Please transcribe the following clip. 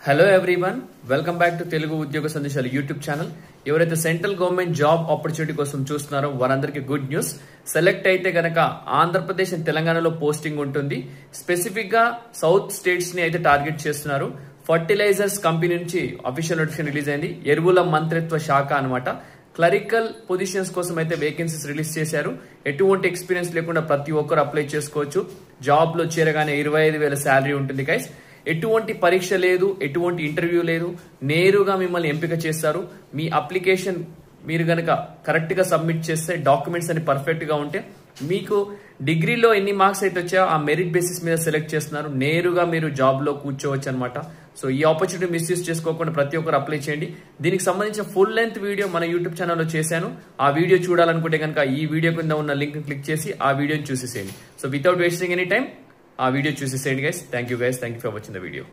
Hello everyone, welcome back to Telugu ఉద్యోగ సందేశాలు YouTube channel. ఎవరైతే సెంట్రల్ గవర్నమెంట్ జాబ్ ఆపర్చునిటీ కోసం చూస్తున్నారో వారందరికీ గుడ్ న్యూస్. సెలెక్ట్ అయితే గనక ఆంధ్రప్రదేశ్ అండ్ తెలంగాణలో పోస్టింగ్ ఉంటుంది. స్పెసిఫిక్ గా సౌత్ స్టేట్స్ ని అయితే టార్గెట్ చేస్తున్నారు. ఫర్టిలైజర్స్ కంపెనీ నుంచి అఫీషియల్ నోటిఫికేషన్ రిలీజ్ అయింది. ఎరువుల మంత్రిత్వ శాఖ అన్నమాట. క్లరికల్ పొజిషన్స్ కోసం అయితే వేకెన్సీస్ రిలీజ్ చేశారు. ఎటువంటి ఎక్స్పీరియన్స్ లేకుండా ప్రతి ఒక్కరు అప్లై చేసుకోవచ్చు. జాబ్ లో చేరగానే 25,000 శాలరీ ఉంటుంది గైస్. ఎటువంటి పరీక్ష లేదు, ఎటువంటి ఇంటర్వ్యూ లేదు, నేరుగా మిమ్మల్ని ఎంపిక చేస్తారు. మీ అప్లికేషన్ మీరు గనక కరెక్ట్ గా సబ్మిట్ చేస్తే, డాక్యుమెంట్స్ అన్ని పర్ఫెక్ట్ గా ఉంటే మీకు డిగ్రీలో ఎన్ని మార్క్స్ అయితే వచ్చాయో ఆ మెరిట్ బేసిస్ మీద సెలెక్ట్ చేస్తున్నారు. నేరుగా మీరు జాబ్ లో కూర్చోవచ్చు అనమాట. సో ఈ ఆపర్చునిటీ మిస్యూజ్ చేసుకోకుండా ప్రతి ఒక్కరు అప్లై చేయండి. దీనికి సంబంధించిన ఫుల్ లెంత్ వీడియో మన యూట్యూబ్ ఛానల్లో చేశాను. ఆ వీడియో చూడాలనుకుంటే కనుక ఈ వీడియో కింద ఉన్న లింక్ క్లిక్ చేసి ఆ వీడియోని చూసేసేయండి. So without wasting any time ఆ వీడియో చూసేసేయండి guys. Thank you for watching the video.